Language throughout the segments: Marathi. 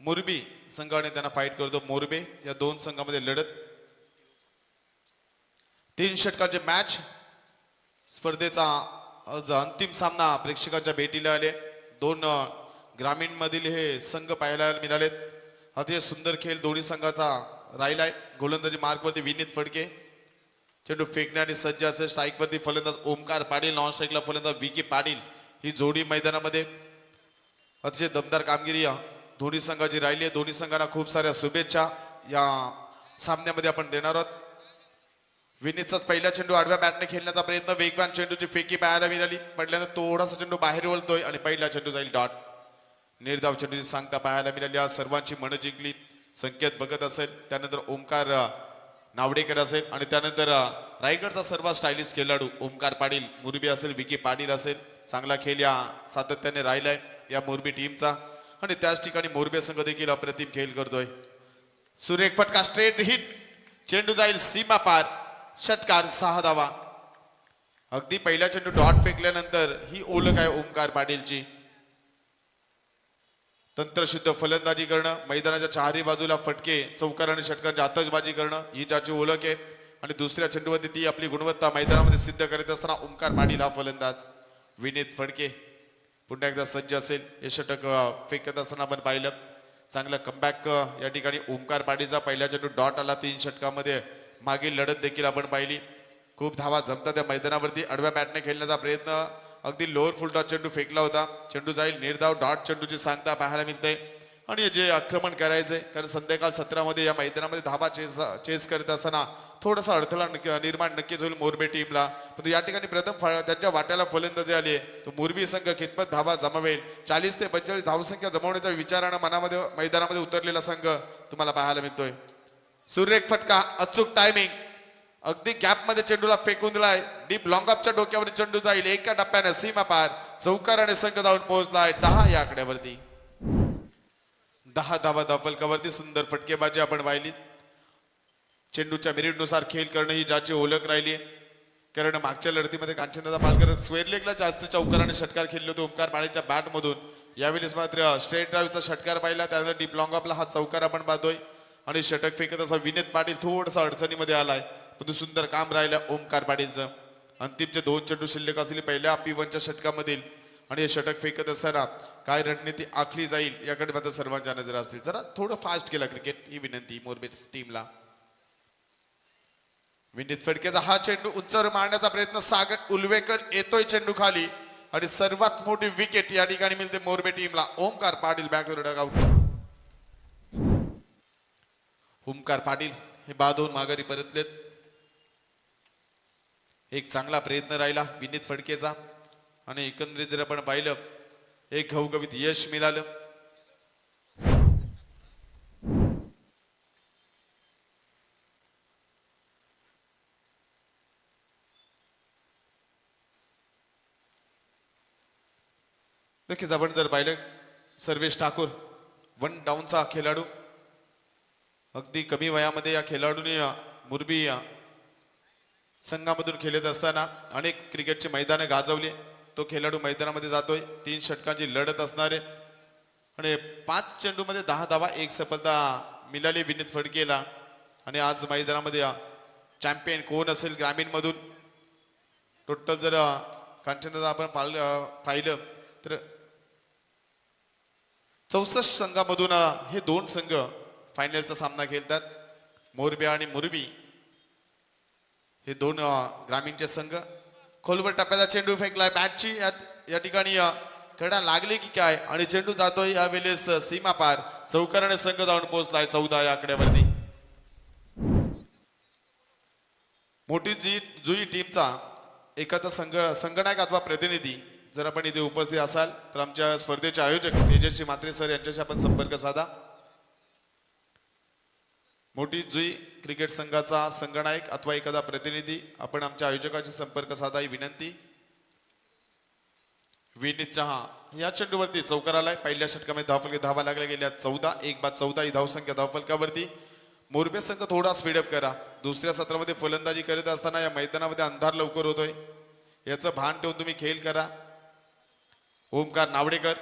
मोरबी संघाने त्यांना फाईट करतो. मोरबे या दोन संघामध्ये लढत. 3 षटकांचे मॅच स्पर्धेचा आज अंतिम सामना प्रेक्षकांच्या भेटीला आले. दोन ग्रामीण मधील हे संघ पाहायला मिळालेत. अतिशय सुंदर खेळ दोन्ही संघाचा राहिलाय. गोलंदाजी मार्कवरती विनीत फडके, चेंडू फेकण्यासाठी सज्ज असेल. स्ट्राईकवरती फलंदाज ओमकार पाटील, नॉन स्ट्राईकला फलंदाज विकी पाटील. ही जोडी मैदानामध्ये अतिशय दमदार कामगिरी दोन्ही संघाची राहिली आहे. दोन्ही संघांना खूप साऱ्या शुभेच्छा या सामन्यामध्ये आपण देणार आहोत. विनीतचा पहिला चेंडू आडव्या बॅटने खेळण्याचा प्रयत्न, वेगवान चेंडूची फेकी पाहायला मिळाली. पडल्यानंतर थोडासा चेंडू बाहेर वळतोय आणि पहिला चेंडू जाईल डॉट. निर्धाव चेंडूची सांगता पाहायला मिळाली. आज सर्वांची मनं जिंकली. संकेत बघत असेल, त्यानंतर ओमकार नावडेकर असेल आणि त्यानंतर रायगडचा सर्वात स्टायलिश खेळाडू ओमकार पाटील. मोरबी असेल, विकी पाटील असेल. चांगला खेळ या सातत्याने राहिलाय या मोरबी टीमचा आणि त्याच ठिकाणी मोरबी संघ देखील अप्रतिम खेळ करतोय. सुरेख फटका, स्ट्रेट हिट, चेंडू जाईल सीमा पार. षटकार, 6 धावा. अगदी पहिला चेंडू डॉट फेकल्यानंतर ही ओळख आहे ओमकार पाटीलची. तंत्रशुद्ध फलंदाजी करणं, मैदानाच्या चारही बाजूला फटके, चौकार आणि षटकांची आतषबाजी करणं ही ज्याची ओळख आहे. आणि दुसऱ्या चेंडूवरती ती आपली गुणवत्ता मैदानामध्ये सिद्ध करीत असताना ओमकार पाटील हा फलंदाज. विनीत फडके पुन्हा एकदा सज्ज असेल. हे षटक फेकत असताना आपण पाहिलं. चांगला कमबॅक या ठिकाणी ओमकार पाटीलचा. पहिल्या चेंडू डॉट आला. 3 षटकामध्ये मागील लढत देखील आपण पाहिली. खूप धावा जमतात त्या मैदानावरती. आडव्या बॅटने खेळण्याचा प्रयत्न, अगदी लोअर फुलटा चेंडू फेकला होता. चेंडू जाईल निर्धाव. डॉट चेंडूची सांगता पाहायला मिळते. आणि जे आक्रमण करायचंय, कारण संध्याकाळ 17 मध्ये या मैदानामध्ये धावा चेस करत असताना थोडासा अडथळा निर्माण नक्कीच होईल मोरबी टीमला. परंतु या ठिकाणी प्रथम त्यांच्या वाट्याला फलंदाजी आली. तो मोरबी संघ कितपत धावा जमवेल, 40 ते 45 धावसंख्या जमवण्याच्या विचारानं मनामध्ये मैदानामध्ये उतरलेला संघ तुम्हाला पाहायला मिळतोय. सुरेख फटका, अचूक टायमिंग, अगदी गॅप मध्ये चेंडूला फेकून दिलाय. डीप लॉंग अपच्या डोक्यावर चेंडू जाईल. एका टप्प्याने सीमा पार. चौकाराने संघ जाऊन पोहोचलाय 10 या आकड्यावरती. 10 धावा धावफलकावरती. सुंदर फटकेबाजी आपण पाहिली. चेंडूच्या मेरिटनुसार खेळ करणं ही ज्याची ओळख राहिली. कारण मागच्या लढतीमध्ये कांचनदादा पालकर स्क्वेअर लेगला जास्त चौकाराने षटकार खेळले होते ओमकार पाटीलच्या बॅटमधून. यावेळेस मात्र स्ट्रेट ड्राईव्हचा षटकार पाहिला. त्यानंतर डीप लॉंग अपला हा चौकार आपण पाहतोय. आणि षटक फेकत असा विनीत पाटील थोडासा अडचणीमध्ये आलाय. परंतु सुंदर काम राहिलं ओमकार पाटीलचं. अंतिमचे 2 चेंडू शिल्लक असलेले पहिल्या P1च्या षटकामधील. आणि हे षटक फेकत असताना काय रणनीती आखली जाईल याकडे मात्र सर्वांच्या नजर असतील. जरा थोडं फास्ट केला क्रिकेट ही विनंती मोरबी टीमला. विनीत फडकेचा हा चेंडू उंचावर मारण्याचा प्रयत्न. सागर उलवेकर येतोय चेंडू खाली आणि सर्वात मोठी विकेट या ठिकाणी मिळते मोरबी टीमला. ओमकार पाटील बॅकवर डगआउट. ओमकार पाटील हे बाद होऊन माघारी परतलेत. एक चांगला प्रयत्न राहिला विनीत फडकेचा आणि एकंदरीत जर आपण पाहिलं एक घवघवीत यश मिळालं. नक्कीच आपण जर पाहिलं सर्वेश ठाकूर 1 डाऊनचा खेळाडू. अगदी कमी वयामध्ये या खेळाडूने मोरबी संघामधून खेळत असताना अनेक क्रिकेटची मैदाने गाजवली. तो खेळाडू मैदानामध्ये जातोय. 3 षटकांची लढत असणारे आणि 5 चेंडूमध्ये 10 धावा, 1 सफलता मिळाली विनीत फडकेला. आणि आज मैदानामध्ये चॅम्पियन कोण असेल ग्रामीण मधून टोटल जर कांचनदादा आपण पाहिलं तर 64 संघामधून हे 2 संघ फायनलचा सामना खेळतात. मोरबी आणि मोरबी हे 2 ग्रामीणचे संघ. खोलवर टप्प्याचा चेंडू फेकलाय. बॅटची या ठिकाणी कडा लागली की काय आणि चेंडू जातोय यावेळेस सीमा पार. चौकाराने संघ जाऊन पोहोचलाय 14 या आकड्यावरती. मोठी जुई टीमचा एखादा संघनायक अथवा प्रतिनिधी जर आपण इथे उपस्थित असाल तर आमच्या स्पर्धेचे आयोजक तेजस्वी मात्रे सर यांच्याशी आपण संपर्क साधा. मोठी जुई क्रिकेट संघाचा संघनायक अथवा एखादा प्रतिनिधी आपण आमच्या आयोजकाशी संपर्क साधा ही विनंती. विनीत चहा या चेंडूवरती चौकार आलाय. पहिल्या षटकामध्ये धावा लागल्या गेल्या 14. 1 बाद 14 ही धावसंख्या धावफलकावरती. मोरबी संघ थोडा स्पीडअप करा. दुसऱ्या सत्रामध्ये फलंदाजी करत असताना या मैदानामध्ये अंधार लवकर होतोय याचं भान ठेवून तुम्ही खेळ करा. ओमकार नावडेकर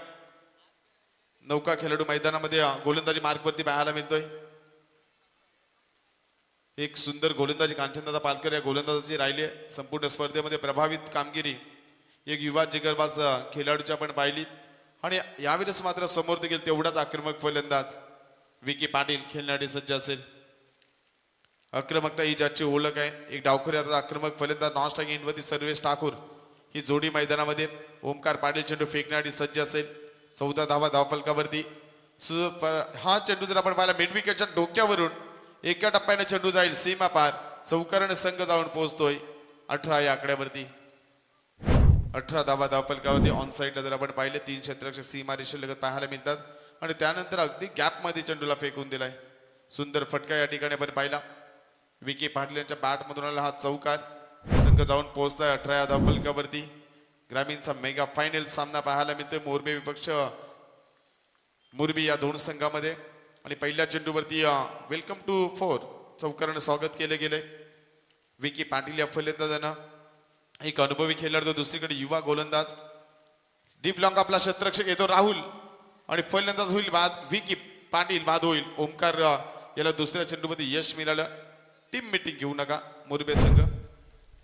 नौका खेळाडू मैदानामध्ये गोलंदाजी मार्कवरती पाहायला मिळतोय. एक सुंदर गोलंदाजी कांचनदादा पालकर या गोलंदाजाची राहिली आहे. संपूर्ण स्पर्धेमध्ये प्रभावित कामगिरी एक युवा जिगरबाज खेळाडूची आपण पाहिली. आणि यावेळेस मात्र समोर देखील तेवढाच आक्रमक फलंदाज विकी पाटील खेळण्यासाठी सज्ज असेल. आक्रमकता ही ज्याची ओळख आहे. एक डावखुरी आता आक्रमक फलंदाज नॉन स्ट्रायकिंग एंडवरती सर्वेश ठाकूर ही जोडी मैदानामध्ये. ओमकार पाटील चेंडू फेकण्यासाठी सज्ज असेल. 14 धावा धावफलकावरती. हा चेंडू जर आपण पाहिला मिड विकेटच्या डोक्यावरून एका टप्प्याने चेंडू जाईल सीमा पार. चौकाराने संघ जाऊन पोहोचतोय 18 या आकड्यावरती. 18 धावा धावफलकावरती. ऑन साईडला जर आपण पाहिले 3 क्षेत्ररक्षक सीमा रेषेलगत पाहायला मिळतात. आणि त्यानंतर अगदी गॅप मध्ये चेंडूला फेकून दिलाय. सुंदर फटका या ठिकाणी आपण पाहिला. विकी पाटील यांच्या बॅट मधून आला हा चौकार. संघ जाऊन पोहोचलाय 18 या धावफलकावरती. ग्रामीणचा मेगा फायनल सामना पाहायला मिळतोय मोरबी विपक्ष मोरबी या दोन संघामध्ये. आणि पहिल्या चेंडूवरती वेलकम टू 4 चौकाराने स्वागत केले गेले. विकी पाटील या फलंदाजांना एक अनुभवी खेळाडू तर दुसरीकडे युवा गोलंदाज. डीप लॉंग आपला क्षेत्ररक्षक येतो राहुल आणि फलंदाज होईल बाद. विकी पाटील बाद होईल. ओमकार याला दुसऱ्या चेंडूमध्ये यश मिळालं. टीम मीटिंग घेऊ नका मोरबे संघ.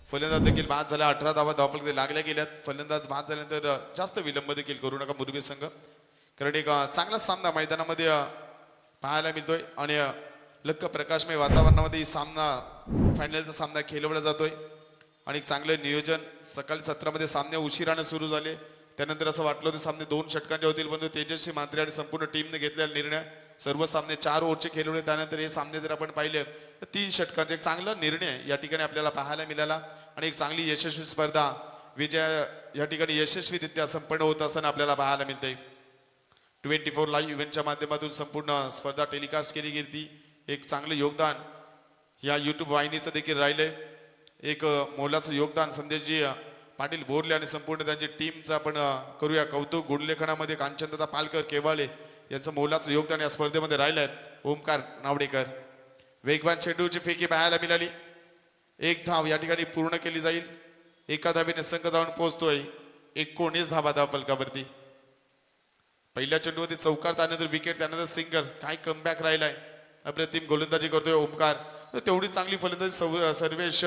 फलंदाज देखील बाद झाला. 18 धावा धावफलक लागल्या गेल्यात. फलंदाज बाद झाल्यानंतर जास्त विलंब देखील करू नका मोरबे संघ. कारण एक चांगला सामना मैदानामध्ये पाहायला मिळतोय. आणि लक्क प्रकाशमय वातावरणामध्ये सामना फायनलचा सामना खेळवला जातोय. आणि चांगलं नियोजन. सकाळी सत्रामध्ये सामने उशिराने सुरू झाले. त्यानंतर असं वाटलं होतं सामने 2 षटकांचे होतील, परंतु तेजस्वी मात्रे आणि संपूर्ण टीमने घेतलेला निर्णय सर्व सामने 4 ओव्हरचे खेळवले. त्यानंतर हे सामने जर आपण पाहिले तर 3 षटकांचा एक चांगला निर्णय या ठिकाणी आपल्याला पाहायला मिळाला. आणि एक चांगली यशस्वी स्पर्धा विजय या ठिकाणी यशस्वीरित्या संपन्न होत असताना आपल्याला पाहायला मिळते. 24 लाईव्ह इव्हेंटच्या माध्यमातून संपूर्ण स्पर्धा टेलिकास्ट केली गेली. एक चांगलं योगदान या युट्यूब वाहिनीचं देखील राहिलंय. एक मोलाचं योगदान संदेशजी पाटील बोरले आणि संपूर्ण त्यांची टीमचं आपण करूया कौतुक. गुणलेखनामध्ये कांचनदादा पालकर केवाळे यांचं मोलाचं योगदान या स्पर्धेमध्ये राहिलंय. ओमकार नावडेकर. वेगवान चेंडूची फेकी पाहायला मिळाली. 1 धाव या ठिकाणी पूर्ण केली जाईल. एका धावेने संघ जाऊन पोहोचतोय 19 धावा धावफलकावरती. पहिल्या चेंडूमध्ये चौकार, त्यानंतर विकेट, त्यानंतर सिंगल. काय कमबॅक राहिलाय. अप्रतिम गोलंदाजी करतोय ओमकार. तेवढी चांगली फलंदाजी सर्वेश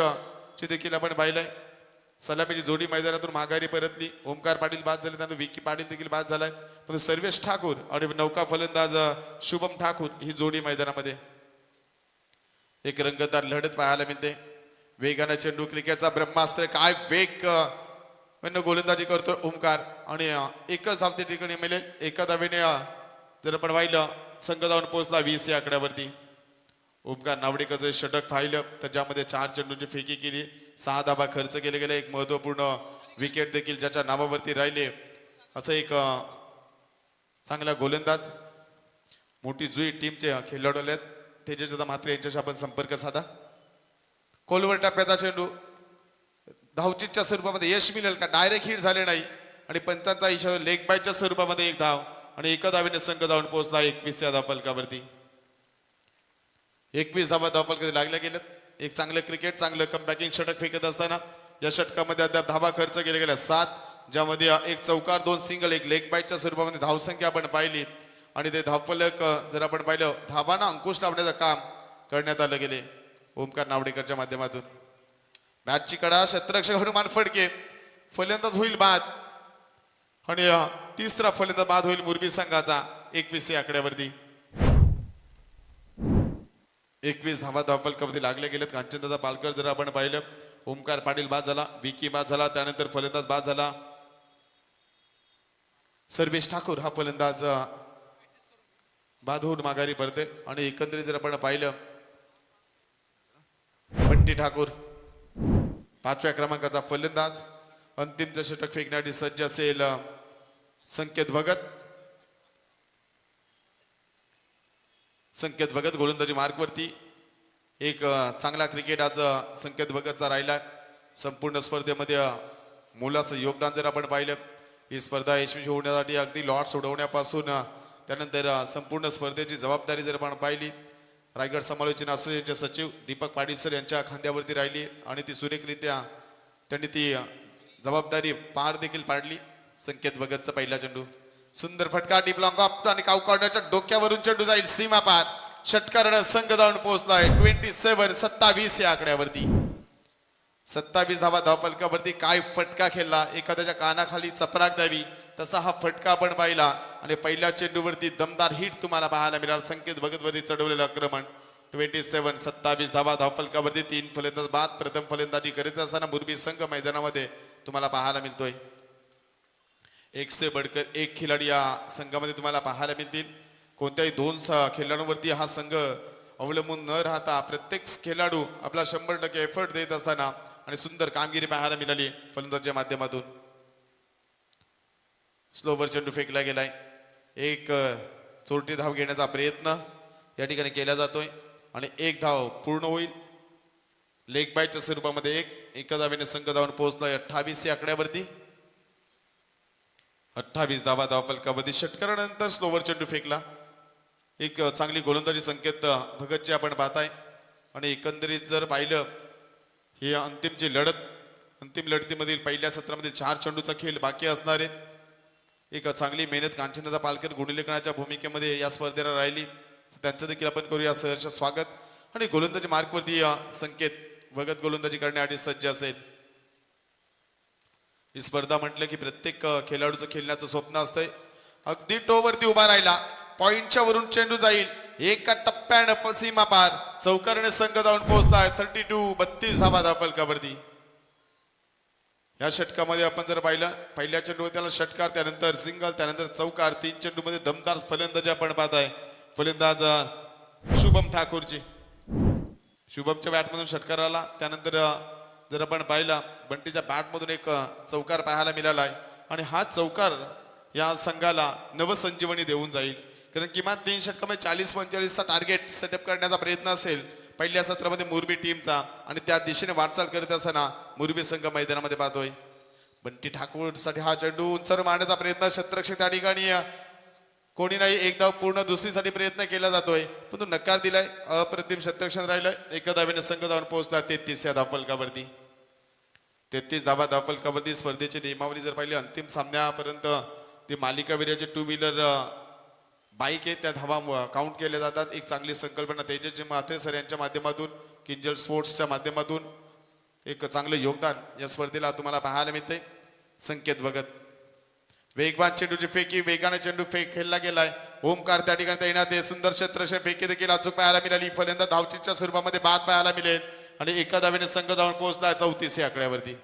ची देखील आपण पाहिलंय. सलामीची जोडी मैदानातून माघारी परतली. ओमकार पाटील बाद झाले, त्यानंतर विकी पाटील देखील बाद झालाय. पण सर्वेश ठाकूर आणि नौका फलंदाज शुभम ठाकूर ही जोडी मैदानामध्ये. एक रंगतदार लढत पाहायला मिळते. वेगाने चेंडू, क्रिकेटचा ब्रह्मास्त्र. काय वेग गोलंदाजी करतोय ओमकार. आणि एकच धाव त्या ठिकाणी मिळेल. एका धावेने जर आपण पाहिलं संघ जाऊन पोहोचला 20 या आकड्यावरती. ओमकार नावडेकरचं षटक पाहिलं तर ज्यामध्ये 4 चेंडूंची फेकी केली. 6 धावा खर्च केले गेले. एक महत्वपूर्ण विकेट देखील ज्याच्या नावावरती राहिले. असं एक चांगला गोलंदाज. मोठी जुई टीमचे खेळाडू आहेत. तेजस्वी मात्रे यांच्याशी आपण संपर्क साधा. कोलवर टप्प्याचा चेंडू धावचीच्या स्वरूपामध्ये यश मिळेल का. डायरेक्ट हिट झाले नाही. आणि पंचांचा इशारा लेग बायच्या स्वरूपामध्ये 1 धाव. आणि एका धावेने संघ जाऊन पोहोचला 21 या धावफलकावरती. 21 धावा धावफलकावरती लागल्या गेल्यात. एक चांगलं क्रिकेट, चांगलं कमबॅकिंग षटक फेकत असताना या षटकामध्ये अद्याप धावा खर्च केल्या गेल्या 7, ज्यामध्ये 1 चौकार, 2 सिंगल, 1 लेग बायच्या स्वरूपामध्ये धावसंख्या आपण पाहिली. आणि ते धावफलक जर आपण पाहिलं धावांना अंकुश लावण्याचं काम करण्यात आलं गेले ओमकार नावडेकरच्या माध्यमातून. बॅटची कडा, क्षेत्ररक्षक हनुमान फडके. फलंदाज होईल बाद. आणि तिसरा फलंदाज बाद होईल मोरबी संघाचा 21 या आकड्यावरती. 21 धावा धावफलकावरती लागले गेलेत. कांचनदादा पालकर जर आपण पाहिलं, ओमकार पाटील बाद झाला, विकी बाद झाला, त्यानंतर फलंदाज बाद झाला सर्वेश ठाकूर. हा फलंदाज बाद होऊन माघारी पडते. आणि एकंदरीत जर आपण पाहिलं बंटी ठाकूर 5व्या क्रमांकाचा फलंदाज. अंतिम षटक फेकण्यासाठी सज्ज असेल संकेत भगत. संकेत भगत गोलंदाजी मार्कवरती. एक चांगला क्रिकेट आज संकेत भगतचा राहिला. संपूर्ण स्पर्धेमध्ये मोलाचं योगदान जर आपण पाहिलं. ही स्पर्धा यशस्वी होण्यासाठी अगदी लॉट सोडवण्यापासून त्यानंतर संपूर्ण स्पर्धेची जबाबदारी जर आपण पाहिली, रायगड समालोचन असोसिएशनचे सचिव दीपक पाटील सर यांच्या खांद्यावरती राहिली. आणि ती सुरेखरित्या त्यांनी ती जबाबदारी पार देखील पाडली. संकेत भगतचा पहिला चेंडू सुंदर फटका डीप लॉंग ऑफ आणि काऊ कॉर्नरच्या डोक्यावरून चेंडू जाईल सीमा पार. षटकारण संघ जाऊन पोहोचलाय 27-27 या आकड्यावरती. 27 धावा धावफलकावरती. काय फटका खेळला, एखाद्याच्या कानाखाली चपराक द्यावी तसा हा फटका आपण पाहिला आणि पहिल्या चेंडूवरती दमदार हिट तुम्हाला पाहायला मिळाला. संकेत भगत वरती चढवलेलं आक्रमण. 27 धावा धावफलकावरती. 3 फलंदाज बाद. प्रथम फलंदाजी करीत असताना मुरबी संघ मैदानामध्ये तुम्हाला पाहायला मिळतोय. एक से बडकर एक खिलाडी या संघामध्ये तुम्हाला पाहायला मिळतील. कोणत्याही 2 खेळाडूंवरती हा संघ अवलंबून न राहता प्रत्येक खेळाडू आपला 100% एफर्ट देत असताना आणि सुंदर कामगिरी पाहायला मिळाली फलंदाजीच्या माध्यमातून. स्लोवर चेंडू फेकला गेलाय. एक चोरटी धाव घेण्याचा प्रयत्न या ठिकाणी केला जातोय आणि एक धाव पूर्ण होईल. लेग बायच्या स्वरूपामध्ये एका धावेने संघ जाऊन पोहोचलाय 28 या आकड्यावरती. 28 धावा धावफलकावरती. षटकारानंतर स्लोवर चेंडू फेकला. एक चांगली गोलंदाजी संकेत भगतची आपण पाहताय आणि एकंदरीत जर पाहिलं ही अंतिमची लढत, अंतिम लढतीमधील पहिल्या सत्रामधील 4 चेंडूचा खेळ बाकी असणारे एक चांगली मेहनत कांचनदादा पालकर गुणलेखनाच्या भूमिकेमध्ये या स्पर्धेला राहिली. त्यांचं देखील आपण करूया सहर्ष स्वागत. आणि गोलंदाजी मार्कवरती संकेत भगत गोलंदाजी करण्यासाठी सज्ज असेल. ही स्पर्धा म्हटलं की प्रत्येक खेळाडूचं खेळण्याचं स्वप्न असतंय. अगदी टोवरती उभा राहिला. पॉइंटच्या वरून चेंडू जाईल. एका टप्प्यानं सीमा पार. चौकारने संघ जाऊन पोहोचलाय 32 धावा धावफलकावरती. या षटकामध्ये आपण जर पाहिलं पहिल्या चेंडूवर त्याला षटकार, त्यानंतर सिंगल, त्यानंतर चौकार. 3 चेंडूमध्ये दमदार फलंदाजी आपण पाहताय. फलंदाज शुभम ठाकूरची. शुभमच्या बॅटमधून षटकार आला. त्यानंतर जर आपण पाहिला बंटीच्या बॅटमधून एक चौकार पाहायला मिळाला आहे आणि हा चौकार या संघाला नवसंजीवनी देऊन जाईल. कारण किमान 3 षटकामध्ये 40-45चा टार्गेट सेटअप करण्याचा प्रयत्न असेल पहिल्या सत्रामध्ये मुरबी टीमचा आणि त्या दिशेने वाटचाल करत असताना मुरबी संघ मैदानामध्ये पाहतोय. बंटी ठाकूरसाठी हा चेंडू उंचर मारण्याचा प्रयत्न. क्षेत्ररक्षक त्या ठिकाणी कोणी नाही, एक धाव पूर्ण दुसरीसाठी प्रयत्न केला जातोय पण तो नकार दिलाय. अप्रतिम क्षेत्ररक्षण राहिलंय. एका धावेने संघ जाऊन पोहोचला 33 या धावफलकावरती. 33 धावा धावफलकावरती. स्पर्धेची नियमावली जर पाहिली अंतिम सामन्यापर्यंत ती मालिकावीराचे 2 व्हीलर बाईक आहे त्या धावा काउंट केल्या जातात. एक चांगली संकल्पना तेजस्वी म्हात्रे सर यांच्या माध्यमातून, किंजल स्पोर्ट्सच्या माध्यमातून एक चांगलं योगदान या स्पर्धेला तुम्हाला पाहायला मिळते. संकेत भगत वेगवान चेंडूची फेकी, वेगाने चेंडू खेळला गेलाय. ओमकार त्या ठिकाणी तैनात आहे. सुंदर क्षेत्ररक्षण फेकी देखील अचूक पाहायला मिळाली. फलंदाज धावचीच्या स्वरूपामध्ये बाद पाहायला मिळेल आणि एका धावेने संघ जाऊन पोहोचला 34 या आकड्यावरती.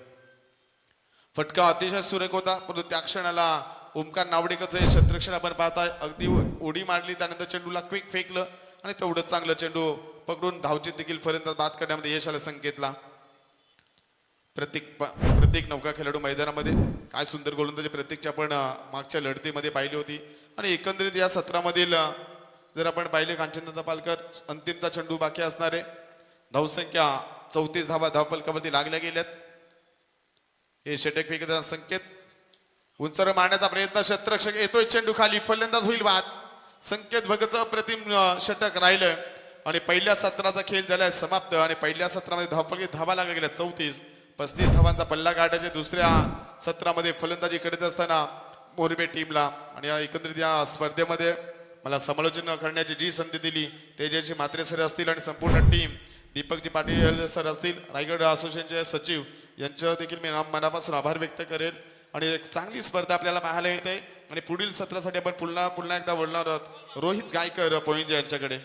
फटका अतिशय सुरेख होता परंतु त्या क्षणाला ओमकार नावडेकरचं क्षेत्ररक्षण आपण पाहताय. अगदी उडी मारली, त्यानंतर चेंडूला क्विक फेकलं आणि तेवढंच चांगलं चेंडू पकडून धावचीत देखील फलंदाज बाद करण्यामध्ये यश आलं संकेतला. प्रत्येक नौका खेळाडू मैदानामध्ये काय सुंदर गोलंदाजी प्रत्येकच्या आपण मागच्या लढतीमध्ये पाहिली होती. आणि एकंदरीत या सत्रामधील जर आपण पाहिले कांचनदादा पालकर अंतिमचा चेंडू बाकी असणारे धावसंख्या 34 धावा धावफलकावरती लागल्या गेल्यात. हे षटक फेकत संकेत उंचर मारण्याचा प्रयत्न. क्षेत्ररक्षक येतोय चेंडू खाली. फलंदाज होईल बाद. संकेत भगतचं अप्रतिम षटक राहिलंय आणि पहिल्या सत्राचा खेळ झालाय समाप्त. आणि पहिल्या सत्रामध्ये धावफलकी धावा लागल्या गेल्या 34 धावांचा पल्ला गाठायचे दुसऱ्या सत्रामध्ये फलंदाजी करीत असताना मोरबे टीमला. आणि एकंदरीत या स्पर्धेमध्ये मला समालोचन करण्याची जी संधी दिली तेजस्वी म्हात्रे सर असतील आणि संपूर्ण टीम दीपकजी पाटील सर असतील, रायगड असोसिएशनचे सचिव यांचं देखील मी मनापासून आभार व्यक्त करेल. आणि एक चांगली स्पर्धा आपल्याला पाहायला येते आणि पुढील सत्रासाठी आपण पुन्हा एकदा वळणार आहोत रोहित गायकर पोईंजे यांच्याकडे.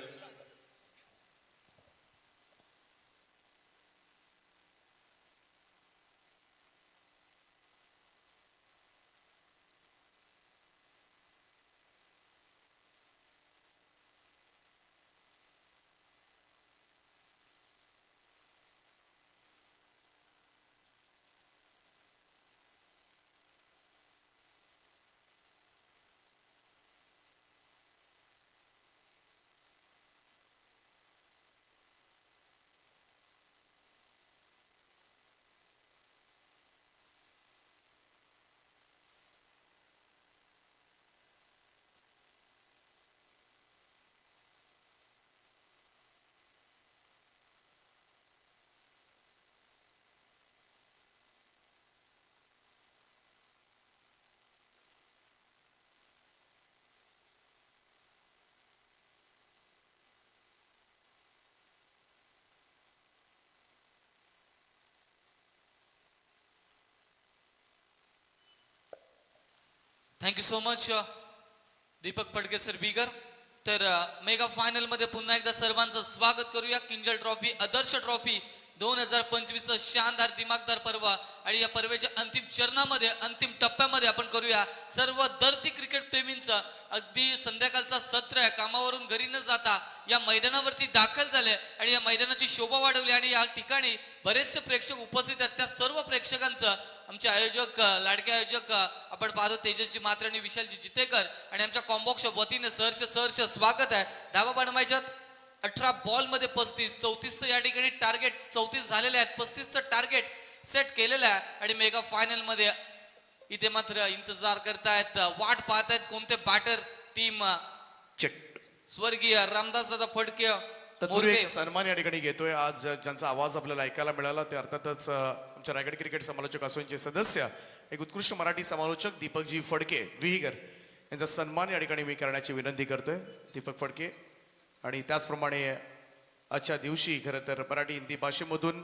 Thank you so much Deepak Phadke sir बिगर. तर मेगा फायनल मध्ये पुन्हा एकदा सर्वांचं स्वागत करूया. किंजल ट्रॉफी, आदर्श ट्रॉफी 2025 शानदार दिमागदार पर्व आणि या पर्वाच्या अंतिम चरणामध्ये, अंतिम टप्प्यामध्ये आपण करूया सर्व धरती क्रिकेट प्रेमींचं अगदी संध्याकाळचा सत्र आहे, कामावरून घरी न जाता या मैदानावरती दाखल झाले आणि या मैदानाची शोभा वाढवली आणि या ठिकाणी बरेचसे प्रेक्षक उपस्थित आहेत. त्या सर्व प्रेक्षकांचं आमचे आयोजक, लाडके आयोजक आपण पाहतो तेजस्वी मात्र आणि विशालजी जितेकर आणि आमच्या कॉम्बॉक्सच्या वतीने सहर्ष स्वागत आहे. धावा बनवायच्यात 18 बॉल मध्ये 35, 34 या ठिकाणी टार्गेट 34 झालेले आहेत. 35चं टार्गेट सेट केलेलं आहे आणि मेगा फायनल मध्ये इथे मात्र इंतजार करतायत, वाट पाहतायत कोणते बॅटर टीम. स्वर्गीय रामदास दादा फडके तत्पूर्वी एक सन्मान या ठिकाणी घेतोय. आज ज्यांचा आवाज आपल्याला ऐकायला मिळाला ते अर्थातच आमच्या रायगड क्रिकेट समालोचक असोसिएशनचे सदस्य, एक उत्कृष्ट मराठी समालोचक दीपकजी फडके विहीगर यांचा सन्मान या ठिकाणी मी करण्याची विनंती करतोय. दीपक फडके आणि त्याचप्रमाणे आजच्या दिवशी खरं तर मराठी हिंदी भाषेमधून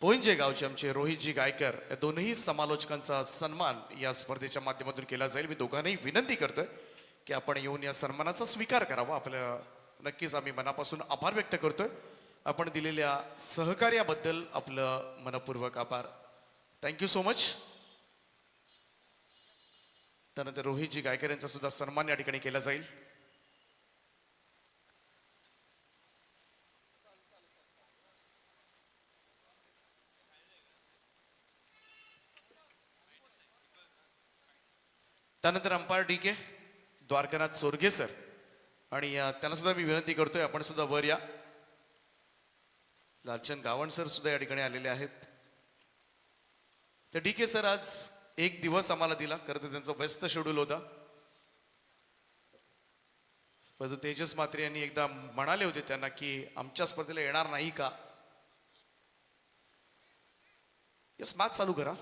पोंजे गावचे आमचे रोहितजी गायकर या दोनही समालोचकांचा सन्मान या स्पर्धेच्या माध्यमातून केला जाईल. मी दोघांनाही विनंती करतोय की आपण येऊन या सन्मानाचा स्वीकार करावा. आपल्या नक्कीच आम्ही मनापासून आभार व्यक्त करतोय. आपण दिलेल्या सहकार्याबद्दल आपलं मनपूर्वक आभार. Thank you so much. त्यानंतर रोहितजी गायकर यांचा सुद्धा सन्मान या ठिकाणी केला जाईल. त्यानंतर अंपायर डी के द्वारकानाथ चोरगे सर आणि त्यांना सुद्धा मी विनंती करतोय आपण सुद्धा वर या. लालचंद गावण सर सुद्धा या ठिकाणी आलेले आहेत. तर डी के सर आज एक दिवस आम्हाला दिला, खरं तर त्यांचा व्यस्त शेड्यूल होता, परंतु तेजस मात्रे यांनी एकदा म्हणाले होते त्यांना की आमच्या स्पर्धेला येणार नाही का. यस, मॅच चालू करा.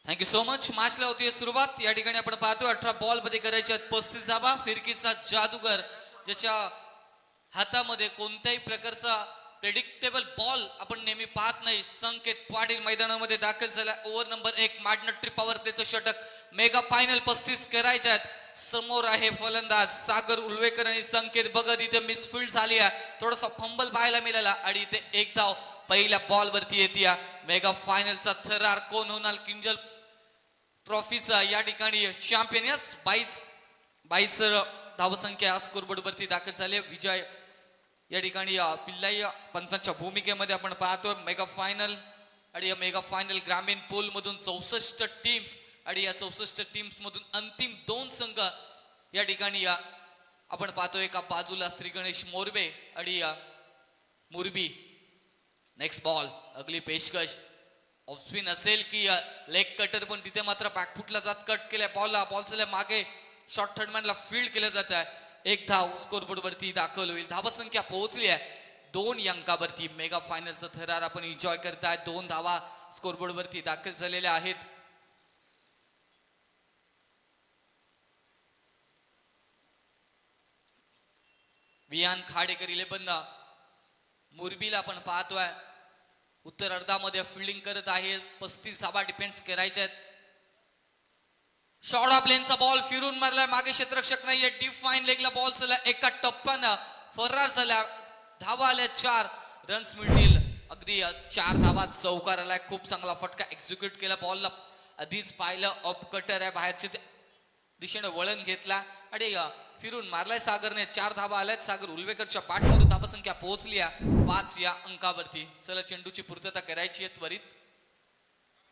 Thank you so much. मॅचला होती सुरुवात. या ठिकाणी आपण पाहतो 18 बॉल मध्ये करायचे 35 धावा. फिरकीचा जादूगर, ज्याच्या हातामध्ये कोणत्याही प्रकारचा प्रेडिक्टेबल बॉल आपण नेहमी पाहत नाही, संकेत पाटील मैदानामध्ये दाखल झाला. ओव्हर नंबर 1 मॅडनट्री पॉवर प्लेचं षटक. मेगा फायनल 35 करायचे आहेत. समोर आहे फलंदाज सागर उल्वेकर आणि संकेत भगत. इथे मिसफिल्ड झाली आहे, थोडासा फंबल पाहायला मिळाला आणि इथे एक धाव पहिल्या बॉल वरती येते. मेगा फायनलचा थरार कोण होणार? किंजल ट्रॉफीचा या ठिकाणी चॅम्पियन. यस, 22 धावसंख्या स्कोरबोर्ड वरती दाखल झाले. विजय या ठिकाणी पिल्लाई पंचांच्या भूमिकेमध्ये आपण पाहतो. मेगा फायनल आणि या मेगा फायनल ग्रामीण पूल मधून 64 टीम्स आणि या 64 टीम्स मधून अंतिम 2 संघ या ठिकाणी आपण पाहतो. एका बाजूला श्री गणेश मोरबे आणि मुरबी. नेक्स्ट बॉल, अगली पेशकश ऑफ स्पिन असेल की लेग कटर, पण तिथे मात्र बॅकफुटला जात कट केल्या बॉलला. बॉलच्या मागे शॉर्ट थर्डमॅनला फील्ड केलं जात आहे. एक धाव स्कोरबोर्ड वरती दाखल होईल. धावसंख्या पोहोचली आहे 2 अंकावरती. मेगा फायनलचा थरार आपण एन्जॉय करताय. 2 धावा स्कोरबोर्ड वरती दाखल झालेल्या आहेत. वियान खाडेकर 11 मुरबीला आपण पाहतोय उत्तर अर्धामध्ये फिल्डिंग करत आहे. 35 धावा डिफेन्स करायचे आहेत. शॉर्ट ऑफ लेनचा बॉल फिरून मारलाय, मागे क्षेत्ररक्षक नाहीये. डिफाईन लेगला बॉल झाला, एका टप्प्यानं फरार झाला. धावा आल्या 4 रन्स मिळतील. अगदी 4 धावा चौकार आलाय. खूप चांगला फटका एक्झिक्यूट केला. बॉलला आधीच पाहिलं, ऑफ कटर आहे, बाहेरच्या दिशेने वळण घेतला आणि फिरून मारलाय सागरने. 4 धावा आल्यात. सागर उल्वेकरच्या पाठमधून धावसंख्या पोहोचली 5 या अंकावरती. चला, चेंडूची पूर्तता करायची आहे त्वरित,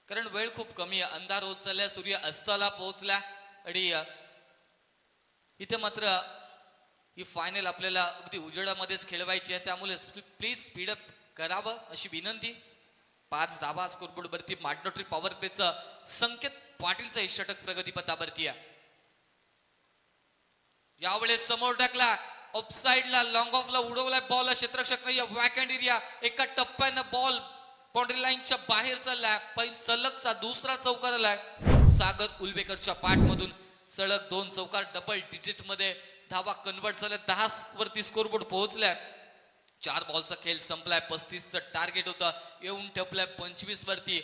कारण वेळ खूप कमी आहे. अंधार होत चाललाय, सूर्य अस्ताला पोहोचला आणि इथे मात्र ही फायनल आपल्याला अगदी उजेडामध्येच खेळवायची आहे. त्यामुळे प्लीज स्पीडअप करावं अशी विनंती. 5 धावा स्कोरबोर्ड वरती. मॅडनट्री पॉवर प्लेचं संकेत पाटीलचं हे षटक प्रगतीपथावरती आहे. यावेळेस समोर टाकला, ऑफसाईडला लॉंग ऑफला उडवलाय बॉल. क्षेत्ररक्षक नाही, वॅकंड एरिया. एका टप्प्यानं बॉल बाउंड्री लाईनच्या बाहेर चाललाय. पण सलगचा दुसरा चौकार आलाय सागर उल्वेकरच्या पाठमधून. सलग 2 चौकार डबल डिजिट मध्ये धावा कन्वर्ट झाल्या. 10 वरती स्कोरबोर्ड पोहोचलाय. 4 बॉलचा खेळ संपलाय. 35चं टार्गेट होतं, येऊन ठेपलाय 25 वरती.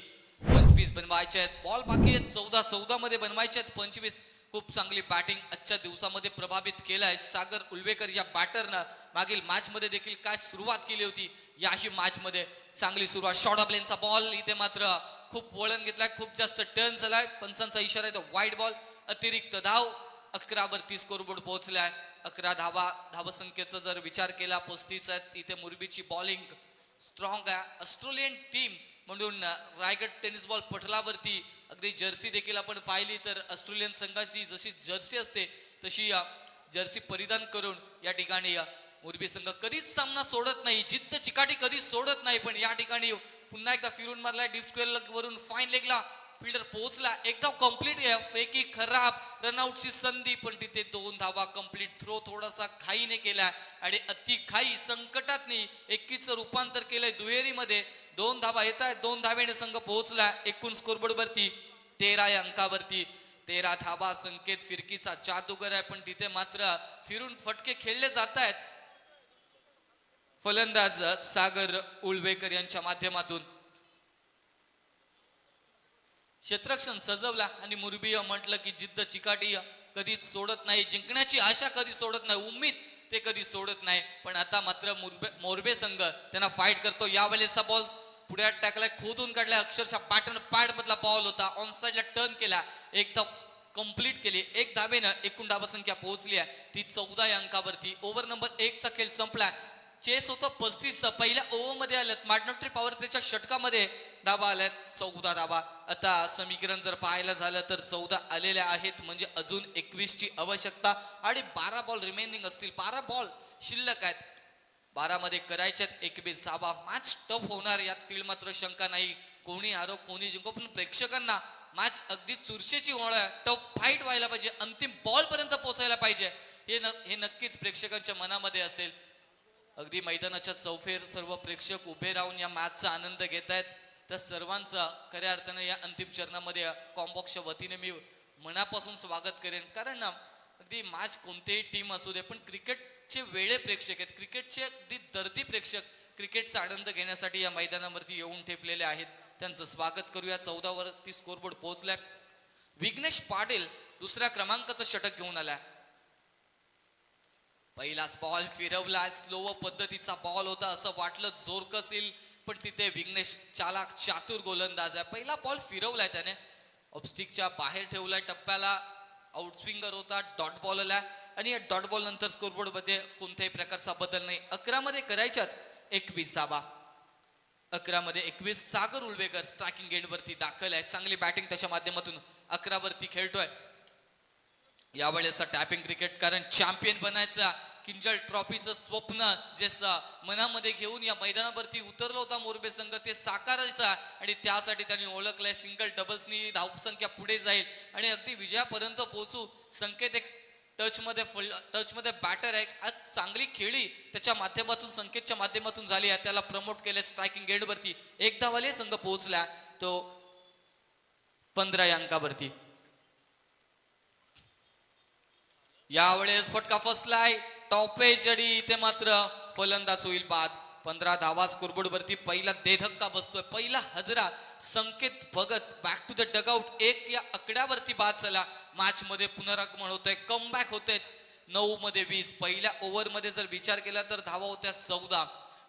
ट्रॉफीज बनवायच्या आहेत. बॉल बाकी आहेत 14 मध्ये बनवायचे आहेत 25. खूप चांगली बॅटिंग आजच्या दिवसामध्ये प्रभावित केलाय सागर उल्वेकर या बॅटरनं. मागील मॅच मध्ये देखील काय सुरुवात केली होती, याही मॅच मध्ये चांगली सुरुवात. शॉर्ट ऑफ लेनचा बॉल इथे मात्र खूप वळण घेतलाय, खूप जास्त टर्न झालाय. पंचांचा इशारा आहे तो वाईड बॉल. अतिरिक्त धाव 11 वरती स्कोरबोर्ड पोहोचलाय. 11 धावा संख्येचा जर विचार केला 35 आहेत. इथे मुरबीची बॉलिंग स्ट्रॉंग आहे. ऑस्ट्रेलियन टीम म्हणून रायगड टेनिस बॉल पटलावरती अगदी जर्सी देखील आपण पाहिली तर ऑस्ट्रेलियन संघाची जशी जर्सी असते तशी जर्सी परिधान करून या ठिकाणी मुरबी संघ कधीच सामना सोडत नाही, जिद्द चिकाटी कधीच सोडत नाही. पण या ठिकाणी पुन्हा एकदा फिरून मारलाय डीप स्क्वेअर वरून फाईन लेगला फिल्डर पोहोचला. एकदा कम्प्लीट फेकी खराब, रनआउटची संधी, पण तिथे 2 धावा कंप्लीट. थ्रो थोडासा घाईने केलाय आणि अति घाई संकटात नाही 21चं रूपांतर केलंय दुहेरीमध्ये. 2 धावा येत आहेत, 2 धावेने संघ पोहोचला. एकूण स्कोरबोर्ड वरती 13 या अंकावरती. 13 धावा संकेत फिरकीचा जादूगर आहे, पण तिथे मात्र फिरून फटके खेळले जात आहेत. फलंदाज सागर उल्वेकर यांच्या माध्यमातून क्षेत्ररक्षण सजवला आणि मुरबी म्हटलं की जिद्द चिकाटी कधीच सोडत नाही, जिंकण्याची आशा कधी सोडत नाही, उम्मीद ते कधी सोडत नाही. पण आता मात्र मोरबे संघ त्यांना फाईट करतो. यावेळेचा बॉल पुढे टाकलाय, खोदून काढलाय, अक्षरशः पॅटर्न पॅड मधला बॉल होता. ऑन साइडला टर्न केला, एकदा कंप्लीट केली. 1 धावेनं एकूण धावा संख्या पोहोचली आहे ती 14 या अंकावरती. ओव्हर नंबर 1 चा खेळ संपला. चेस होतं 35. पहिल्या ओव्हर मध्ये आल्यात मार्टिनरी पॉवर प्लेच्या षटकामध्ये धावा आल्यात 14 धावा. आता समीकरण जर पाहायला झालं तर 14 आलेल्या आहेत, म्हणजे अजून 21 ची आवश्यकता आणि 12 बॉल रिमेनिंग असतील. 12 बॉल शिल्लक आहेत. 12 मध्ये करायच्यात 21 धावा. मॅच टफ होणार यात तीळ मात्र शंका नाही. कोणी हारो कोणी जिंको, पण प्रेक्षकांना मॅच अगदी चुरशीची होणार, टफ फाईट व्हायला पाहिजे, अंतिम बॉल पर्यंत पोहोचायला पाहिजे, हे नक्कीच प्रेक्षकांच्या मनामध्ये असेल. अगदी मैदानाच्या चौफेर सर्व प्रेक्षक उभे राहून या मॅचचा आनंद घेत आहेत. त्या सर्वांचा खऱ्या अर्थानं या अंतिम चरणामध्ये कॉम्बॉक्सच्या वतीने मी मनापासून स्वागत करेन. कारण अगदी मॅच कोणतीही टीम असू दे, पण क्रिकेटचे वेळे प्रेक्षक आहेत, क्रिकेटचे अगदी दर्दी प्रेक्षक क्रिकेटचा आनंद घेण्यासाठी या मैदानावरती येऊन ठेपलेले आहेत. त्यांचं स्वागत करूया. 14 वरती स्कोरबोर्ड पोहोचलाय. विघ्नेश पाटील दुसऱ्या क्रमांकाचं षटक घेऊन आलाय. पहिलाच बॉल फिरवला, स्लो पद्धतीचा बॉल होता, असं वाटलं जोर कसेल, पण तिथे विघ्नेश चालाक चातुर गोलंदाज आहे. पहिला बॉल फिरवलाय त्याने, ऑफस्टिकच्या बाहेर ठेवलाय, टप्प्याला आउटस्विंगर होता, डॉट बॉल आलाय आणि या डॉट बॉल नंतर स्कोरबोर्ड मध्ये कोणत्याही प्रकारचा बदल नाही. 11 मध्ये करायच्यात 21 धावा. 11 मध्ये 21. सागर उल्वेकर स्ट्रायकिंग एंड वरती दाखल आहे. चांगली बॅटिंग त्याच्या माध्यमातून 11 वरती खेळतोय. यावेळेचा टॅपिंग क्रिकेट, कारण चॅम्पियन बनायचा किंजल ट्रॉफीचं स्वप्न जे मनामध्ये घेऊन या मैदानावरती उतरला होता मोरबे संघ, ते साकारायचा आणि त्यासाठी त्यांनी ओळखलंय. सिंगल डबल्सनी धावसंख्या पुढे जाईल आणि अगदी विजयापर्यंत पोहोचू. संकेत एक टच मध्ये बॅटर आहे, आज चांगली खेळी त्याच्या माध्यमातून संकेतच्या माध्यमातून झाली आहे, त्याला प्रमोट केले स्ट्रायकिंग एंड वरती. 1 धावाले संघ पोहोचला तो 15 या अंकावरती. यावेळेस फटका फसलाय, टॉप एज आणि इथे मात्र फलंदाज होईल बाद. 15 धावा स्कोरबोर्ड वरती. पहिला देधक्का बसतोय, पहिला हदरा Sanket Bhagat back to the dugout 1 या आकड्यावरती बाद झाला. मॅच मध्ये पुनरागमन होतंय, कमबॅक होतंय. 9 मध्ये 20. पहिल्या ओव्हर मध्ये जर विचार केला तर धावा होत्या 14.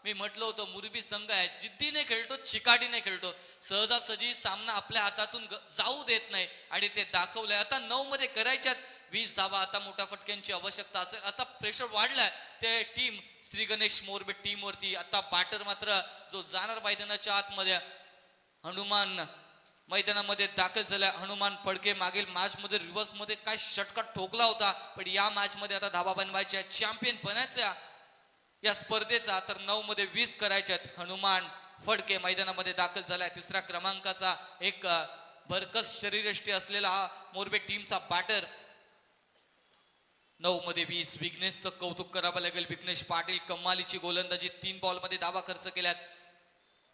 मी म्हटलं होतं मुरबी संघ आहे, जिद्दीने खेळतो, चिकाटीने खेळतो, सहजासहजी सामना आपल्या हातातून जाऊ देत नाही आणि ते दाखवलंय. आता 9 मध्ये करायच्यात 20 धावा. आता मोठ्या फटक्यांची आवश्यकता असेल. आता प्रेशर वाढलाय ते टीम श्री गणेश मोरबे टीम वरती. आता बॅटर मात्र जो जाणार मैदानाच्या आतमध्ये, हनुमान मैदानामध्ये दाखल झालाय. हनुमान फडके मागील मॅच मध्ये रिव्हर्स मध्ये काय षटका ठोकला होता, पण या मॅच मध्ये आता धावा बनवायच्या, चॅम्पियन बनायच्या या स्पर्धेचा. तर 9 मध्ये 20 करायच्यात. हनुमान फडके मैदानामध्ये दाखल झालाय. 3ऱ्या क्रमांकाचा एक भरकस शरीरयष्टी असलेला हा मोरबे टीमचा बॅटर. 9 मध्ये 20. विघ्नेशचं कौतुक करावं लागेल. विघ्नेश पाटील कमालीची गोलंदाजी, 3 बॉल मध्ये धावा खर्च केल्यात,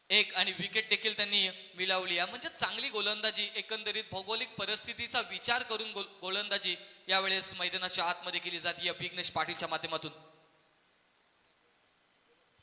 1 आणि विकेट देखील त्यांनी मिळवली. म्हणजे चांगली गोलंदाजी, एकंदरीत भौगोलिक परिस्थितीचा विचार करून गोलंदाजी यावेळेस मैदानाच्या आतमध्ये केली जाते विघ्नेश पाटीलच्या माध्यमातून.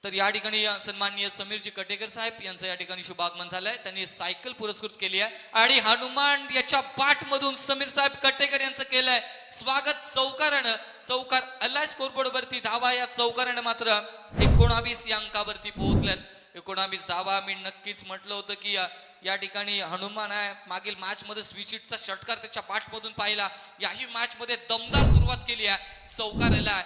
तर या ठिकाणी सन्माननीय समीरजी कटेकर साहेब यांचं या ठिकाणी शुभागमन झालंय. त्यांनी सायकल पुरस्कृत केली आहे आणि हनुमान याच्या पाठमधून समीर साहेब कटेकर यांचं केलंय स्वागत. चौकार आलाय स्कोरबोर्ड वरती. धावा या चौकारानं मात्र 19 या अंकावरती पोहोचल्यात. 19 धावा. मी नक्कीच म्हटलं होतं की या ठिकाणी हनुमान आहे. मागील मॅच मध्ये स्विचिटचा षटकार त्याच्या पाठमधून पाहिला. याही मॅच मध्ये दमदार सुरुवात केली आहे. चौकार आलाय.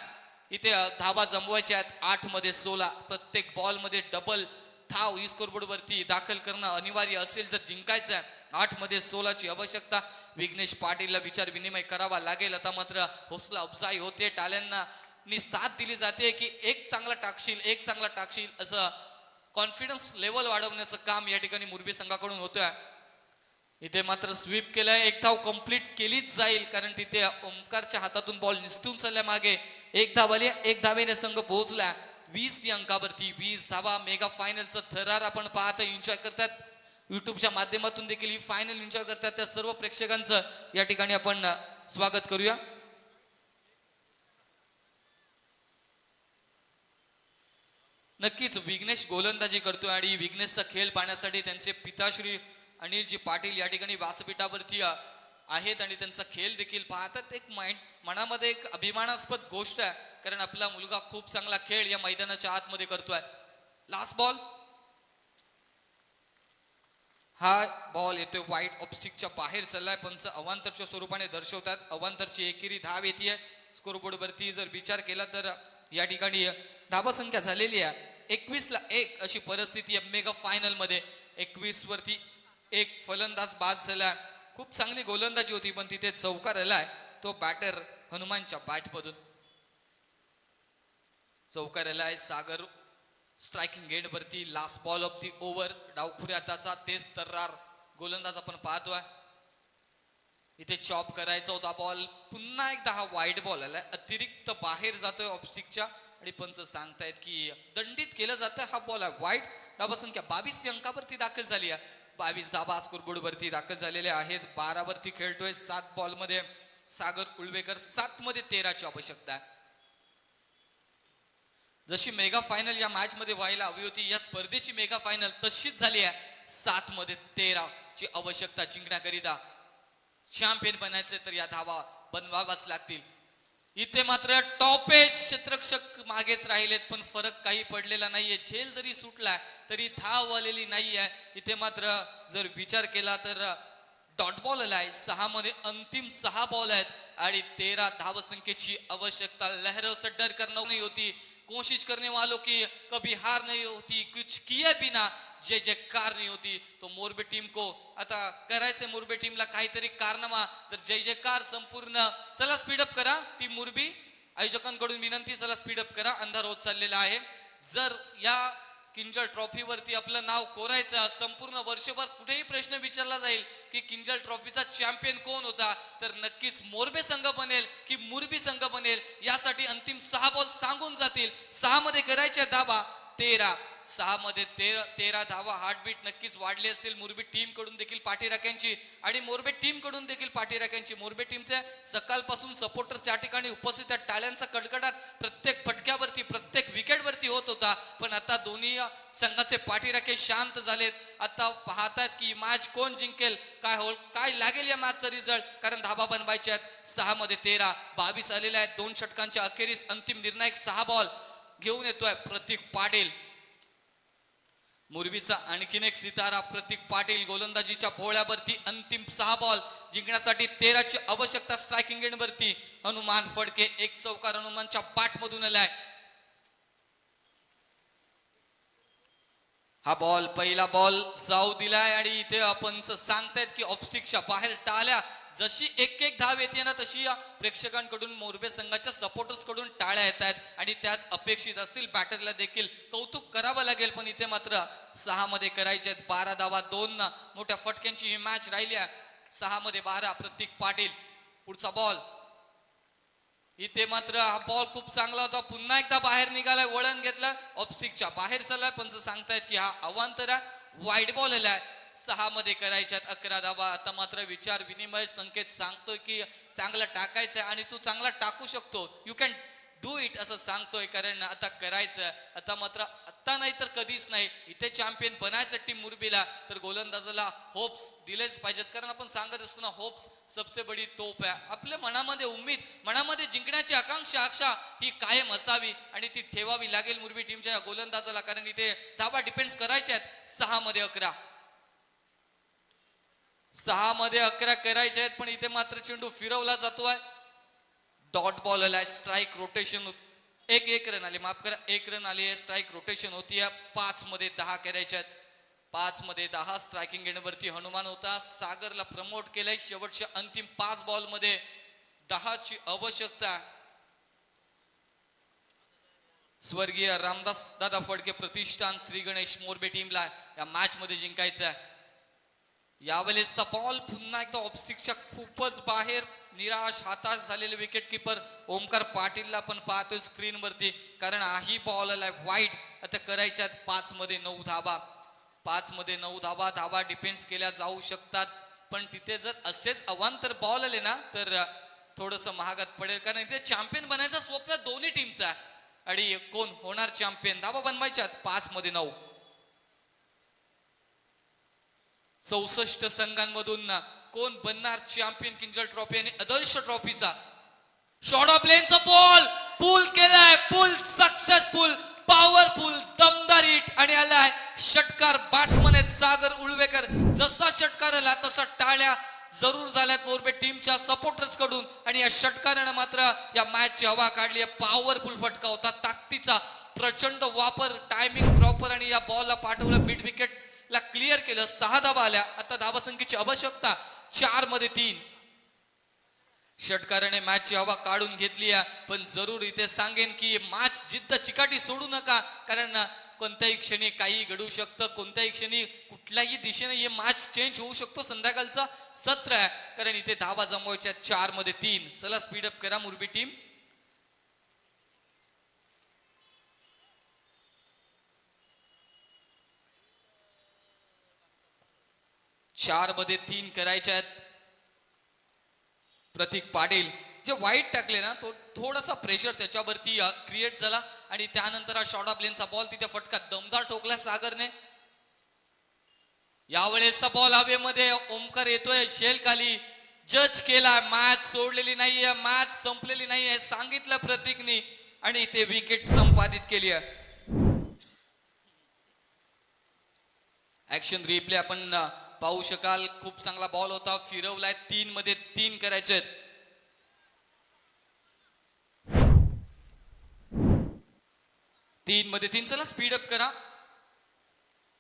इथे धावा जमवायच्या आहेत. 8 मध्ये 16. प्रत्येक बॉल मध्ये डबल धाव स्कोरबोर्ड वरती दाखल करणं अनिवार्य असेल जर जिंकायचं आहे. 8 मध्ये 16 ची आवश्यकता. विघ्नेश पाटीलला विचार विनिमय करावा लागेल. आता मात्र हौसला अफजाई होते. टाल्यांना साथ दिली जाते की एक चांगला टाकशील असं कॉन्फिडन्स लेवल वाढवण्याचं काम या ठिकाणी मुरबी संघाकडून होतंय. इथे मात्र स्वीप केलाय. एक धाव कंप्लीट केलीच जाईल कारण तिथे ओमकारच्या हातातून बॉल निसटून चालल्या मागे. एक धावेने संघ पोहोचला 20 या अंकावरती. 20 धावा. मेगा फायनलचं थरार आपण पाहत एन्जॉय करतात. युट्यूबच्या माध्यमातून देखील ही फायनल एन्जॉय करतात त्या सर्व प्रेक्षकांचं या ठिकाणी आपण स्वागत करूया. नक्कीच विघ्नेश गोलंदाजी करतोय आणि विघ्नेशचा खेळ पाहण्यासाठी त्यांचे पिताश्री अनिलजी पाटील या ठिकाणी व्यासपीठावरती आहेत आणि त्यांचा खेळ देखील पाहतात. एक मनामध्ये एक अभिमानास्पद गोष्ट आहे कारण आपला मुलगा खूप चांगला खेळ या मैदानाच्या आतमध्ये करतोय. Last ball. हा बॉल येतोय वाईट ऑब्स्टिकच्या बाहेर चाललाय. पंच अवांतरच्या स्वरूपाने दर्शवतात. अवांतरची एकेरी धाव येते स्कोरबोर्ड वरती. जर विचार केला तर या ठिकाणी धावा संख्या झालेली आहे 21 ला 1 अशी परिस्थिती आहे मेगा फायनल मध्ये. 21 वरती 1 फलंदाज बाद झाला. खूप चांगली गोलंदाजी होती पण तिथे चौकार आलाय तो बॅटर हनुमानच्या बॅटमधून. चौकार आलाय सागर स्ट्रायकिंग एंड वरती. Last ball of the over. डावखुऱ्या हाताचा तेच तर्रार गोलंदाज आपण पाहतोय. इथे चॉप करायचा होता बॉल. पुन्हा एकदा हा वाईड बॉल आलाय. अतिरिक्त बाहेर जातोय ऑब्स्टिकच्या आणि पंच सांगतायत की दंडित केलं जातं. हा बॉल आहे वाईड. धावा संख्या 22 अंकावरती दाखल झाली आहे. 22 धावा स्कोरबोर्ड वरती दाखल झालेल्या आहेत. 12 वरती खेळतोय. 7 बॉल मध्ये सागर उळवेकर. 7 मध्ये 13 ची आवश्यकता आहे. जशी मेगा फायनल या मॅच मध्ये व्हायला हवी होती या स्पर्धेची मेगा फायनल तशीच झाली आहे. 7 मध्ये 13 ची आवश्यकता जिंकण्याकरिता. चॅम्पियन बनायचे तर या धावा बनवावाच लागतील. इथे मात्र टॉप एज क्षेत्ररक्षक मागेच राहिलेत पण फरक काही पडलेला नाहीये. झेल जरी सुटला तरी धाव आलेली नाहीये. इथे मात्र जर विचार केला तर डॉट बॉल आलाय. 6 मध्ये अंतिम 6 बॉल आहेत आणि 13 धावसंख्येची आवश्यकता. लहरों से डर कर नहीं होती, कोशिश करने वालों की कभी हार नहीं होती, कुछ किए बिना जय जयकार नहीं होती. तो मोरबी टीम को आता करायचंय मोरबी टीमला काहीतरी कारनामा. जर जय जयकार संपूर्ण. चला स्पीडअप करा टीम मोरबी. आयोजकांकडून विनंती चला स्पीडअप करा. अंधार होत चाललेला आहे. जर या किंजल ट्रॉफी वरती आपलं नाव कोरायचं संपूर्ण वर्षभर कुठेही प्रश्न विचारला जाईल की किंजल ट्रॉफीचा चॅम्पियन कोण होता तर नक्कीच मोरबे संघ बनेल की मुरबी संघ बनेल यासाठी अंतिम 6 बॉल सांगून जातील. 6 मध्ये करायच्या धावा 13. 6 मध्ये 13 धावा. हार्टबीट नक्कीच वाढली असेल मुरबी टीम कडून देखील पाठीराख्यांची आणि मोरबे टीम कडून देखील पाठीराख्यांची. मोरबे टीमचे सकाळपासून सपोर्टर्स या ठिकाणी उपस्थित आहेत. टाळ्यांचा कडकडाट प्रत्येक फटक्यावरती प्रत्येक विकेटवरती होत होता पण आता दोन्ही संघाचे पाठीराखे शांत झालेत. आता पाहतात की मॅच कोण जिंकेल, काय लागेल या मॅचचा रिझल्ट कारण धाबा बनवायचे आहेत. 6 मध्ये 13. 22 आलेले आहेत. 2 षटकांच्या अखेरीस अंतिम निर्णायक 6 बॉल घेऊन येतोय प्रतीक पाटील. मुरबीचा आणखीन एक सितारा प्रतीक पाटील गोलंदाजीच्या भोळ्यावरती. अंतिम 6 बॉल जिंकण्यासाठी 13 ची आवश्यकता. स्ट्रायकिंग एंड वरती हनुमान फडके. 1 चौकार हनुमानच्या पाठमधून आलाय. हा बॉल पहिला बॉल जाऊ दिलाय आणि इथे आपण सांगतायत की ऑब्स्टिकच्या बाहेर टाळ्या. जशी एक धाव येते ना तशी प्रेक्षकांकडून मोरबे संघाच्या सपोर्टर्स कडून टाळ्या येत आहेत आणि त्याच अपेक्षित असतील. बॅटरला देखील कौतुक करावं लागेल पण इथे मात्र 6 मध्ये करायचे आहेत. 12 धावा. 2 मोठ्या फटक्यांची ही मॅच राहिली आहे. 6 मध्ये 12. प्रतीक पाटील. पुढचा बॉल. इथे मात्र हा बॉल खूप चांगला होता. पुन्हा एकदा बाहेर निघालाय. वळण घेतलं. ऑब्स्टिकच्या बाहेर चाललाय पंच सांगतायत की हा अवांतर आहे. वाईड बॉल आलाय. 6 मध्ये करायच्यात 11 धावा. आता मात्र विचार विनिमय संकेत सांगतोय की चांगला टाकायचंय आणि तू चांगला टाकू शकतो. यू कॅन डू इट असं सांगतोय, कारण आता करायचं. आता मात्र आता नाही तर कधीच नाही. इथे चॅम्पियन बनायचं टीम मुरबीला, तर गोलंदाजाला होप्स दिलेच पाहिजेत, कारण आपण सांगत असतो ना, होप्स सबसे बडी तोप आहे. आपल्या मनामध्ये उम्मीद, मनामध्ये जिंकण्याची आकांक्षा ही कायम असावी आणि ती ठेवावी लागेल मुरबी टीमच्या गोलंदाजाला, कारण इथे धाबा डिपेंड्स करायचे आहेत 6 मध्ये 11. 6 मध्ये 11 करायचे आहेत, पण इथे मात्र चेंडू फिरवला जातोय. डॉट बॉल आलाय, स्ट्राईक रोटेशन, एक रन आली, माफ करा, 1 रन आली आहे. स्ट्राईक रोटेशन होतीये. 5 मध्ये 10 करायचे आहेत. 5 मध्ये 10 स्ट्रायकिंग एंडवरती हनुमान होता. सागरला प्रमोट केलंय. शेवटच्या अंतिम 5 बॉल मध्ये 10 ची आवश्यकता. स्वर्गीय रामदास दादा फडके प्रतिष्ठान श्री गणेश मोरबे टीमला या मॅच मध्ये जिंकायचं आहे. यावेळेसचा बॉल पुन्हा एकदा ऑफस्टिकच्या खूपच बाहेर, निराश हताश झालेले विकेट किपर ओमकार पाटीलला पण पाहतोय स्क्रीन वरती, कारण हाही बॉल आलाय वाईट. आता करायच्यात 5 मध्ये 9 धाबा. 5 मध्ये 9 धाबा. धाबा डिफेन्स केल्या जाऊ शकतात, पण तिथे जर असेच अवांतर बॉल आले ना तर थोडस महागात पडेल, कारण इथे चॅम्पियन बनायचं स्वप्न दोन्ही टीमचं आहे. आणि कोण होणार चॅम्पियन? धाबा बनवायच्यात 5 मध्ये 9. 64 संघांमधून कोण बनणार चॅम्पियन किंजल ट्रॉफी आणि आदर्श ट्रॉफीचा? शॉर्ट ऑफ लेनचा बॉल पुल केलाय, पुल सक्सेसफुल, पॉवरफुल, दमदार हिट आणि आलाय षटकार. बॅट्समन आहेत सागर उळवेकर. जसा षटकार आला तसा टाळ्या जरूर झाल्यात मोरबे टीमच्या सपोर्टर्स कडून, आणि या षटकारानं मात्र या मॅचची हवा काढली आहे. पॉवरफुल फटका होता, ताकदीचा प्रचंड वापर, टायमिंग प्रॉपर, आणि या बॉलला पाठवलं मिड विकेट ला क्लिअर केलं. 6 धाबा आल्या. आता धाबा संख्येची आवश्यकता 4 मध्ये 3. षटकाराने मॅचची हवा काढून घेतली आहे, पण जरूर इथे सांगेन की मॅच जिद्द चिकाटी सोडू नका, कारण कोणत्याही क्षणी काही घडू शकतं. कोणत्याही क्षणी कुठल्याही दिशेने हे मॅच चेंज होऊ शकतो. संध्याकाळचा सत्र आहे, कारण इथे धाबा जमवायच्या 4 मध्ये 3. चला स्पीडअप करा मुरबी टीम. 4 मध्ये 3 करायच्या आहेत. प्रतीक पाटील जे वाईट टाकले ना, तो थोडासा प्रेशर त्याच्यावरती क्रिएट झाला, आणि त्यानंतर हा शॉर्ट ऑफ लेनचा बॉल तिथे फटका दमदार ठोकला सागरने. यावेळेसचा बॉल हवेमध्ये, ओमकार येतोय शेल खाली, जज केला. मॅच सोडलेली नाहीये, मॅच संपलेली नाहीये सांगितलं प्रतीकनी, आणि ते विकेट संपादित केली आहे. ऍक्शन रिप्ले आपण पाहू शकाल. खूप चांगला बॉल होता, फिरवलाय. 3 मध्ये 3 करायचे. 3 मध्ये 3. चला स्पीडअप करा.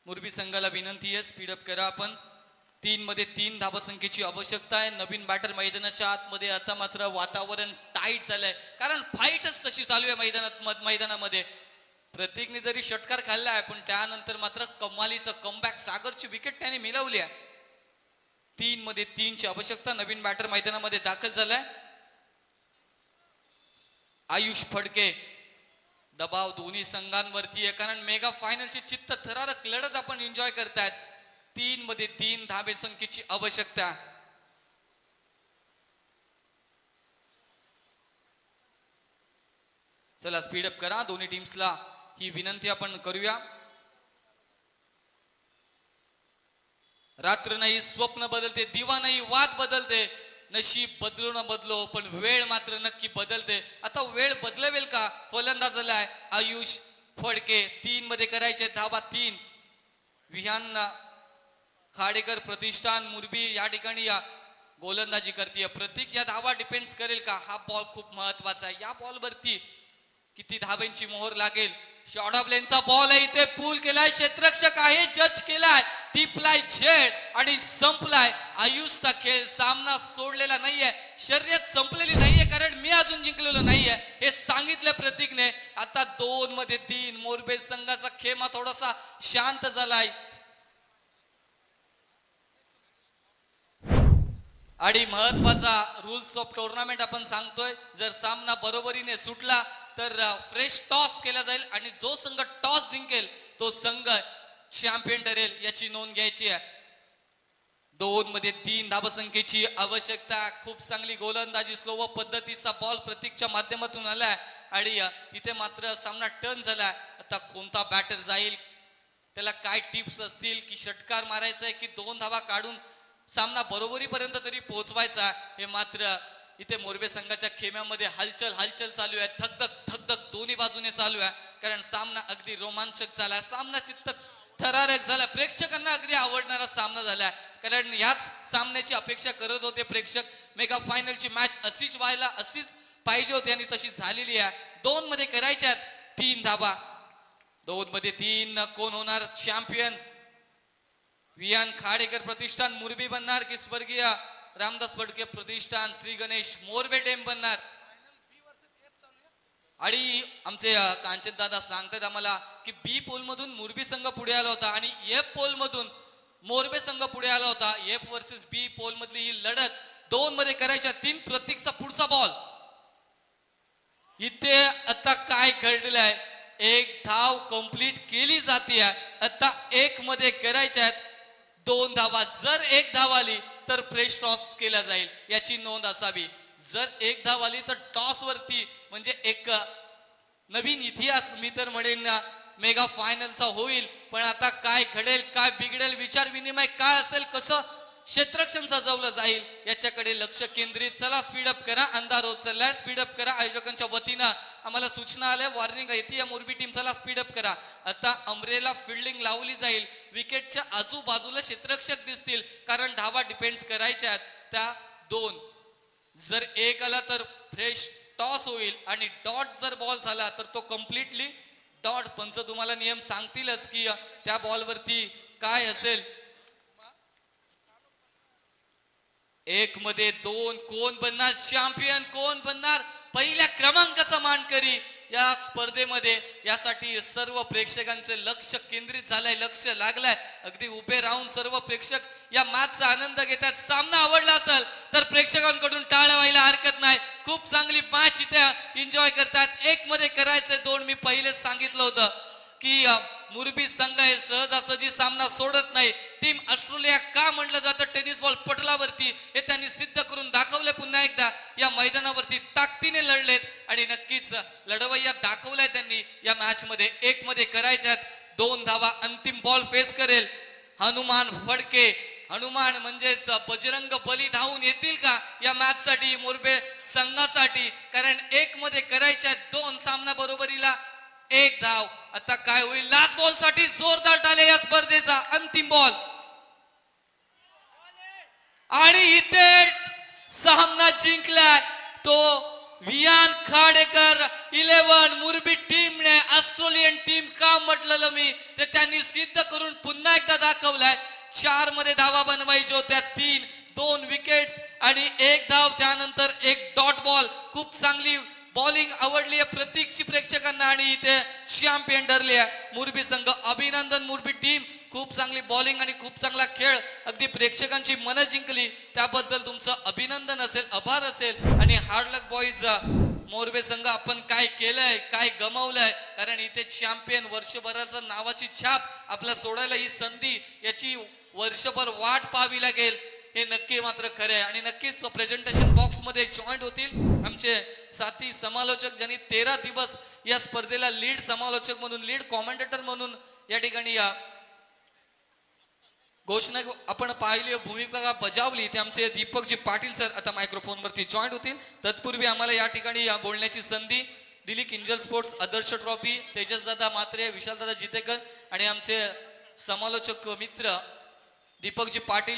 मुरबी संघाला विनंती आहे, स्पीडअप करा आपण. 3 मध्ये 3 धाबा संख्येची आवश्यकता आहे. नवीन बॅटर मैदानाच्या आतमध्ये. आता मात्र वातावरण टाईट झालंय, कारण फाईटच तशी चालू आहे मैदानामध्ये. प्रतीकने जरी षटकार खाल्लाय, पण त्यानंतर मात्र कमालीचं कमबॅक, सागरची विकेट त्याने मिळवली आहे. 3 मध्ये 3 ची आवश्यकता. नवीन बॅटर मैदानामध्ये दाखल झालाय. आयुष फडके. दबाव दोन्ही संघांवरती आहे, कारण मेगा फायनलची चित्त थरारक लढत आपण एन्जॉय करतायत. 3 मध्ये 3 धाबे संख्येची आवश्यकता. चला स्पीडअप करा. दोन्ही टीम्सला ही विनंती आपण करूया. रात्र नाही स्वप्न बदलते, दिवा नाही वाद बदलते, नशीब बदलो ना बदलो, पण वेळ मात्र नक्की बदलते. आता वेळ बदलवेल का? फलंदाज आलाय आयुष फडके. 3 मध्ये करायचे धाबा 3. विहान खाडेकर प्रतिष्ठान मुरबी या ठिकाणी या गोलंदाजी करते. प्रतीक या धावा डिपेंड्स करेल का? हा बॉल खूप महत्वाचा आहे. या बॉल वरती किती धाब्यांची मोहर लागेल? शॉर्ट ऑफ लेनचा बॉल आहे, इथे पूल केलाय, क्षेत्ररक्षक आहे, जज केलाय, टिपलाय झेड आणि संपलाय. आयुषचा खेळ. सामना सोडलेला नाहीये, शर्यत संपलेली नाहीये, कारण मी अजून जिंकलेलो नाहीये हे सांगितलं प्रतीकने. आता 2 मध्ये 3. मोरबे संघाचा खेमा थोडासा शांत झालाय, आणि महत्वाचा रूल्स ऑफ टुर्नामेंट आपण सांगतोय. जर सामना बरोबरीने सुटला तर फ्रेश टॉस केला जाईल, आणि जो संघ टॉस जिंकेल तो संघ चॅम्पियन ठरेल, याची नोंद घ्यायची आहे. 2 मध्ये 3 धावसंख्येची आवश्यकता. खूप चांगली गोलंदाजी, स्लो व पद्धतीचा बॉल प्रतीकच्या माध्यमातून आलाय आणि तिथे मात्र सामना टर्न झालाय. आता कोणता बॅटर जाईल, त्याला काय टिप्स असतील, की षटकार मारायचा आहे की 2 धावा काढून सामना बरोबरीपर्यंत तरी पोहोचवायचा, हे मात्र इथे मोरबे संघाच्या खेम्यामध्ये हलचल चालू आहे. धकधक दोन्ही बाजूने चालू आहे, कारण सामना अगदी रोमांचक झाला. सामना चित्त थरारक झाला, प्रेक्षकांना अगदी आवडणारा सामना झाला, कारण याच सामन्याची अपेक्षा करत होते प्रेक्षक. मेगा फायनलची मॅच अशीच व्हायला, अशीच पाहिजे होती आणि तशी झालेली आहे. 2 मध्ये करायच्यात 3 धावा. 2 मध्ये 3. कोण होणार चॅम्पियन? वियान खाडेकर प्रतिष्ठान मुरबी बनणार की स्वर्गीय रामदास फडके प्रतिष्ठान श्री गणेश मोरबे टेम बनणार? आणि आमचे कांचन दादा सांगतात आम्हाला की बी पोल मधून मुरबी संघ पुढे आला होता आणि एफ पोल मधून मोरबे संघ पुढे आला होता. एफ वर्सेस बी पोल मधली ही लढत 2 मध्ये करायच्या 3. प्रतीकचा पुढचा बॉल. इथे आता काय घडलेलं आहे, 1 धाव कंप्लीट केली जाते. आता 1 मध्ये करायच्या आहेत 2 धावा. जर 1 धाव आली तर फ्रेश टॉस केला जाईल, याची नोंद असावी. जर 1 धाव आली तर टॉस वरती म्हणजे एक नवीन इतिहास मी तर म्हणेन मेगा फायनलचा होईल. पण आता काय घडेल, काय बिघडेल, विचार विनिमय काय असेल, कसं क्षेत्ररक्षण सजवलं जाईल याच्याकडे लक्ष केंद्रित. चला स्पीडअप करा, अंधार होत चाललाय, स्पीडअप करा. आयोजकांच्या वतीनं आम्हाला सूचना आल्या, वॉर्निंग येते या मोरबी टीम. चला स्पीडअप करा. आता अमरेला फिल्डिंग लावली जाईल, विकेटच्या आजूबाजूला क्षेत्ररक्षक दिसतील, कारण धावा डिपेंड्स करायच्या आहेत त्या 2. जर 1 आला तर फ्रेश टॉस होईल आणि डॉट जर बॉल झाला तर तो कम्प्लिटली डॉट. पंच तुम्हाला नियम सांगतीलच की त्या बॉलवरती काय असेल. 1 मध्ये 2. कोण बनणार चॅम्पियन, कोण बनणार पहिल्या क्रमांकाचा मानकरी या स्पर्धेमध्ये? यासाठी सर्व प्रेक्षकांचे लक्ष केंद्रित झालंय, लक्ष लागलंय. अगदी उभे राहून सर्व प्रेक्षक या मॅचचा आनंद घेतात. सामना आवडला असेल तर प्रेक्षकांकडून टाळ्या व्हायला हरकत नाही. खूप चांगली मॅच इथे एन्जॉय करतात. 1 मध्ये करायचंय 2. मी पहिलेच सांगितलं होतं की मुरबी संघ हे सहजासहजी सामना सोडत नाही. टीम ऑस्ट्रेलिया का म्हटलं जातं टेनिस बॉल पटलावरती, हे त्यांनी सिद्ध करून दाखवले. पुन्हा एकदा या मैदानावरती ताकदीने लढलेत आणि नक्कीच लढवय्या दाखवलाय त्यांनी या मॅच मध्ये. 1 मध्ये करायच्यात 2 धावा. अंतिम बॉल फेस करेल हनुमान फडके. हनुमान म्हणजेच बजरंग बली धावून येतील का या मॅच साठी, मोरबे संघासाठी? कारण 1 मध्ये करायच्यात 2. सामना बरोबरीला 1 धाव. आता काय होईल? लास्ट बॉल साठी जोरदार टाळे या स्पर्धेचा. अंतिम बॉल आणि इथे सामना जिंकलाय तो वियान खाडेकर 11 मुरबी टीमने. ऑस्ट्रेलियन टीम का म्हटलेलं मी, ते त्यांनी सिद्ध करून पुन्हा एकदा दाखवलाय. 4 मध्ये धावा बनवायच्या होत्या, 3, 2 विकेट्स आणि 1 धाव. त्यानंतर 1 डॉट बॉल. खूप चांगली बॉलिंग आवडली आहे प्रतीकची प्रेक्षकांना आणि इथे चॅम्पियन ठरली आहे मुरबी संघ. अभिनंदन मुरबी टीम. खूप चांगली बॉलिंग आणि खूप चांगला खेळ, अगदी प्रेक्षकांची मनं जिंकली, त्याबद्दल तुमचं अभिनंदन असेल, आभार असेल. आणि हार्ड लक बॉईज मोरबे संघ, आपण काय केलंय, काय गमावलंय, कारण इथे चॅम्पियन वर्षभराचं नावाची छाप आपल्या सोडायला ही संधी, याची वर्षभर वाट पाहावी लागेल, हे नक्की मात्र खरे आहे. आणि नक्कीच प्रेझेंटेशन बॉक्स मध्ये जॉईंट होतील आमचे साथी समालोचक, ज्यांनी 13 दिवस या स्पर्धेला लीड समालोचक म्हणून, लीड कॉमेंटेटर म्हणून या ठिकाणी या घोषणा आपण पाहिली, भूमिका बजावली. ते आमचे दीपकजी पाटील सर आता मायक्रोफोन वरती जॉईंट होतील. तत्पूर्वी आम्हाला या ठिकाणी बोलण्याची संधी दिली किंजल स्पोर्ट्स आदर्श ट्रॉफी, तेजस दादा मात्रे, विशाल दादा जितेकर आणि आमचे समालोचक मित्र दीपकजी पाटील